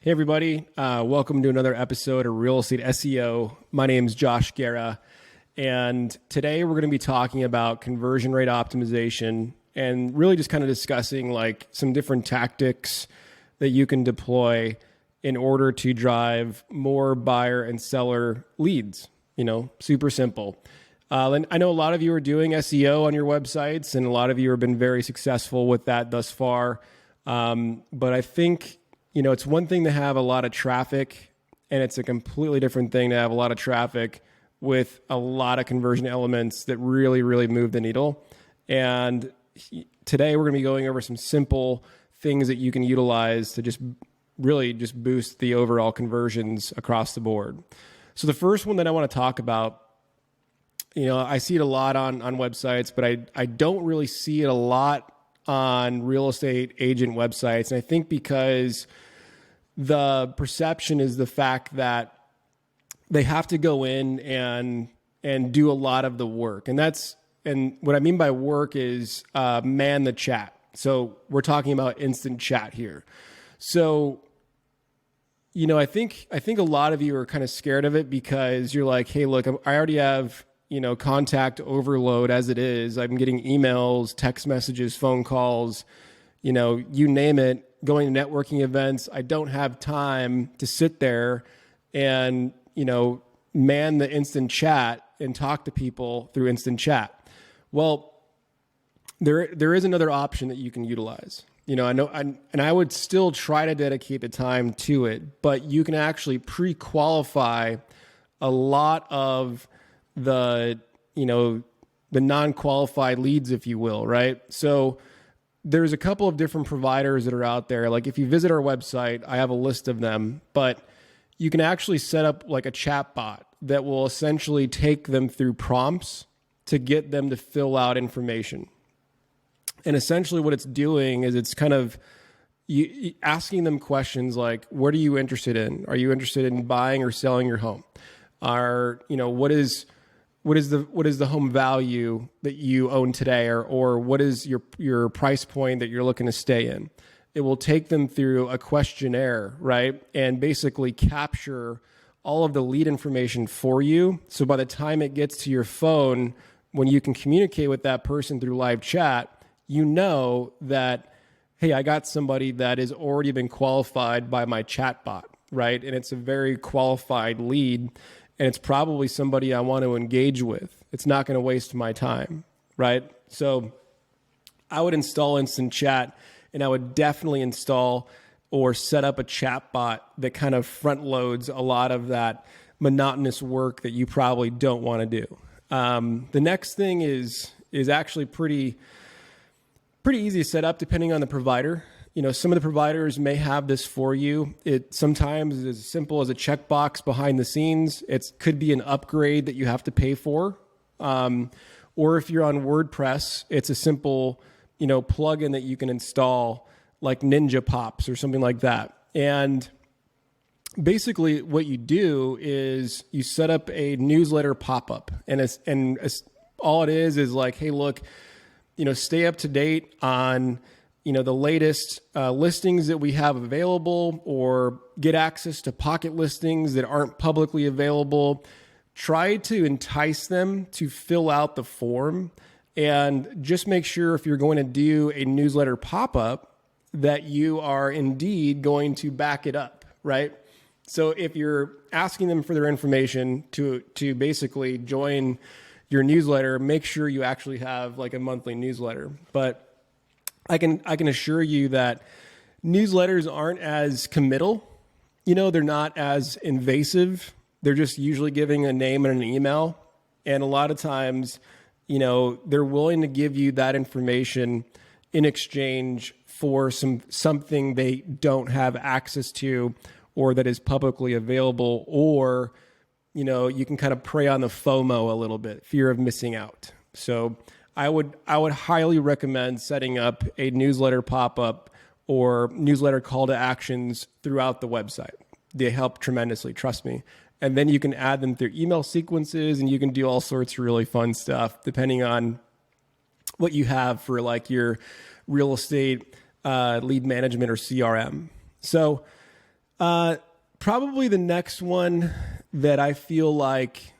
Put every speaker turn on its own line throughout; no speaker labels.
Hey, everybody. Welcome to another episode of Real Estate SEO. My name is Josh Guerra, and today we're going to be talking about conversion rate optimization and really just kind of discussing like some different tactics that you can deploy in order to drive more buyer and seller leads. Super simple. And I know a lot of you are doing SEO on your websites, and a lot of you have been very successful with that thus far. But I think it's one thing to have a lot of traffic, and it's a completely different thing to have a lot of traffic with a lot of conversion elements that really, really move the needle. And today we're going to be going over some simple things that you can utilize to just boost the overall conversions across the board. So the first one that I want to talk about, I see it a lot on websites, but I don't really see it a lot on real estate agent websites. And I think because the perception is the fact that they have to go in and do a lot of the work. And what I mean by work is man the chat. So we're talking about instant chat here. So, I think a lot of you are kind of scared of it because you're like, hey, look, I already have, contact overload as it is. I'm getting emails, text messages, phone calls, you name it, going to networking events. I don't have time to sit there and, man the instant chat and talk to people through instant chat. Well, there is another option that you can utilize. I would still try to dedicate the time to it, but you can actually pre-qualify a lot of the non-qualified leads, if you will, right? So there's a couple of different providers that are out there. Like if you visit our website, I have a list of them, but you can actually set up like a chat bot that will essentially take them through prompts to get them to fill out information. And essentially what it's doing is it's kind of asking them questions like, what are you interested in? Are you interested in buying or selling your home? What is the home value that you own today, or what is your price point that you're looking to stay in? It will take them through a questionnaire, right? And basically capture all of the lead information for you. So by the time it gets to your phone, when you can communicate with that person through live chat, that, hey, I got somebody that has already been qualified by my chatbot, right? And it's a very qualified lead. And it's probably somebody I want to engage with. It's not going to waste my time, right? So I would install Instant Chat, and I would definitely install or set up a chat bot that kind of front loads a lot of that monotonous work that you probably don't want to do. The next thing is actually pretty easy to set up depending on the provider. Some of the providers may have this for you. It sometimes is as simple as a checkbox behind the scenes. It could be an upgrade that you have to pay for. Or if you're on WordPress, it's a simple, plugin that you can install like Ninja Pops or something like that. And basically what you do is you set up a newsletter pop-up. And all it is like, hey, look, stay up to date on the latest listings that we have available, or get access to pocket listings that aren't publicly available. Try to entice them to fill out the form, and just make sure if you're going to do a newsletter pop-up that you are indeed going to back it up, right? So if you're asking them for their information to basically join your newsletter, make sure you actually have like a monthly newsletter. But I can assure you that newsletters aren't as committal. They're not as invasive. They're just usually giving a name and an email. And a lot of times, they're willing to give you that information in exchange for something they don't have access to, or that is publicly available, or, you can kind of prey on the FOMO a little bit, fear of missing out. So I would highly recommend setting up a newsletter pop-up or newsletter call to actions throughout the website. They help tremendously, trust me. And then you can add them through email sequences, and you can do all sorts of really fun stuff depending on what you have for like your real estate lead management or CRM. So Probably the next one that I feel like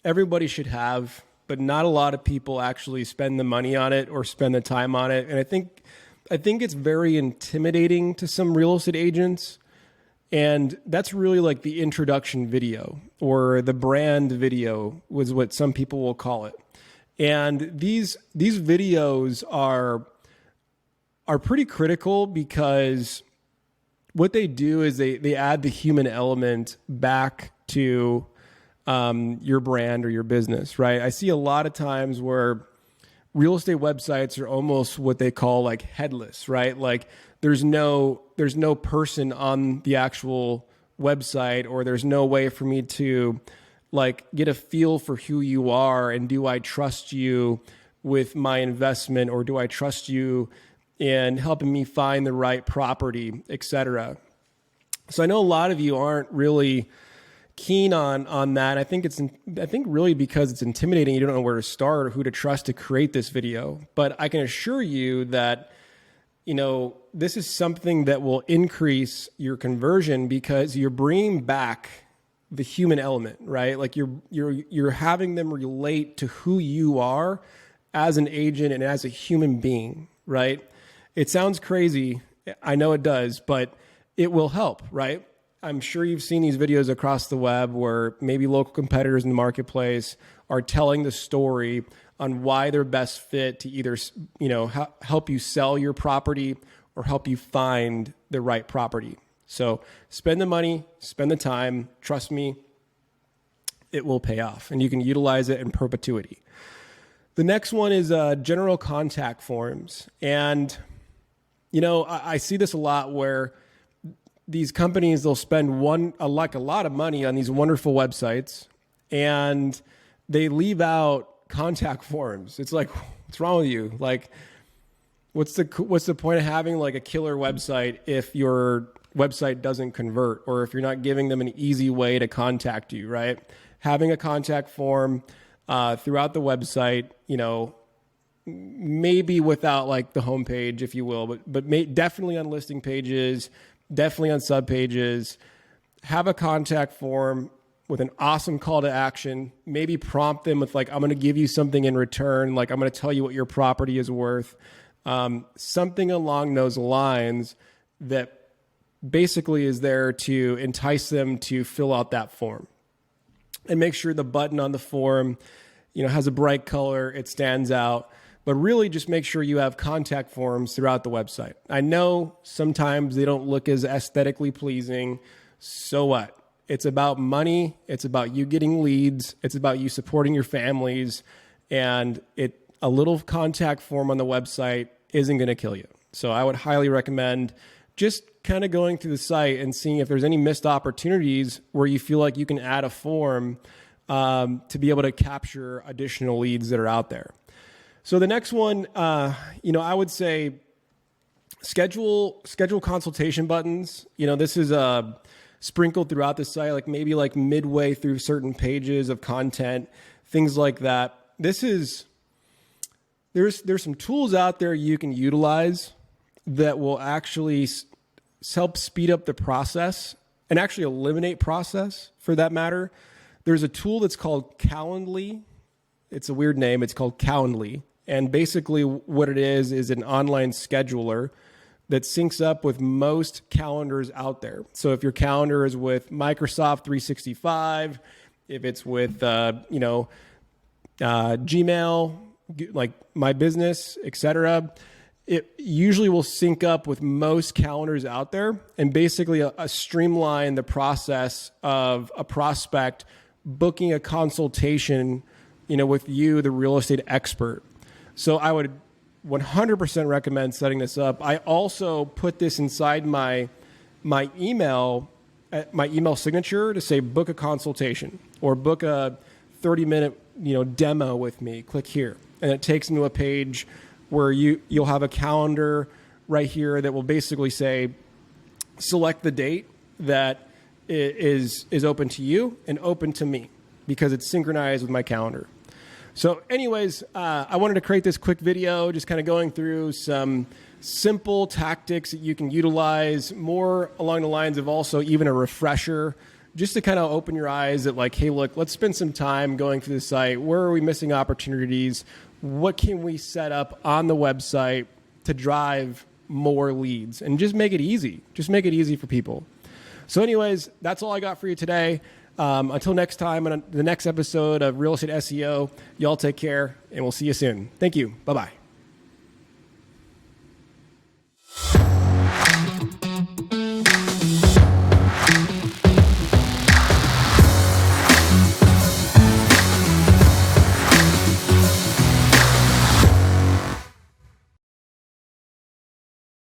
everybody should have, but not a lot of people actually spend the money on it or spend the time on it. And I think it's very intimidating to some real estate agents. And that's really like the introduction video, or the brand video was what some people will call it. And these videos are pretty critical, because what they do is they add the human element back to your brand or your business, right? I see a lot of times where real estate websites are almost what they call like headless, right? Like there's no person on the actual website, or there's no way for me to like get a feel for who you are, and do I trust you with my investment, or do I trust you in helping me find the right property, etc. So I know a lot of you aren't really keen on that. I think really because it's intimidating, you don't know where to start or who to trust to create this video. But I can assure you that, this is something that will increase your conversion, because you're bringing back the human element, right? Like you're having them relate to who you are as an agent and as a human being, right? It sounds crazy. I know it does, but it will help, right? I'm sure you've seen these videos across the web where maybe local competitors in the marketplace are telling the story on why they're best fit to either, help you sell your property or help you find the right property. So spend the money, spend the time, trust me, it will pay off, and you can utilize it in perpetuity. The next one is general contact forms. And, I see this a lot where these companies, they'll spend a lot of money on these wonderful websites, and they leave out contact forms. It's like, what's wrong with you? Like, what's the point of having like a killer website if your website doesn't convert, or if you're not giving them an easy way to contact you, right? Having a contact form throughout the website, maybe without like the homepage, if you will, but definitely on listing pages, definitely on sub pages. Have a contact form with an awesome call to action. Maybe prompt them with like, I'm going to give you something in return. Like, I'm going to tell you what your property is worth. Something along those lines that basically is there to entice them to fill out that form. And make sure the button on the form, has a bright color, it stands out. But really just make sure you have contact forms throughout the website. I know sometimes they don't look as aesthetically pleasing. So what? It's about money. It's about you getting leads. It's about you supporting your families. And a little contact form on the website isn't going to kill you. So I would highly recommend just kind of going through the site and seeing if there's any missed opportunities where you feel like you can add a form to be able to capture additional leads that are out there. So the next one, I would say schedule consultation buttons. This is sprinkled throughout the site, like maybe like midway through certain pages of content, things like that. There's some tools out there you can utilize that will actually help speed up the process and actually eliminate process for that matter. There's a tool that's called Calendly. It's a weird name. It's called Calendly. And basically what it is an online scheduler that syncs up with most calendars out there. So if your calendar is with Microsoft 365, if it's with, Gmail, like My Business, etc., it usually will sync up with most calendars out there and basically streamline the process of a prospect booking a consultation, with you, the real estate expert. So I would 100% recommend setting this up. I also put this inside my email signature to say book a consultation or book a 30-minute demo with me. Click here, and it takes them to a page where you'll have a calendar right here that will basically say select the date that is open to you and open to me, because it's synchronized with my calendar. So anyways, I wanted to create this quick video just kind of going through some simple tactics that you can utilize, more along the lines of also even a refresher, just to kind of open your eyes that like, hey, look, let's spend some time going through the site. Where are we missing opportunities? What can we set up on the website to drive more leads? And just make it easy. Just make it easy for people. So anyways, that's all I got for you today. Until next time, on the next episode of Real Estate SEO, y'all take care, and we'll see you soon. Thank you. Bye-bye.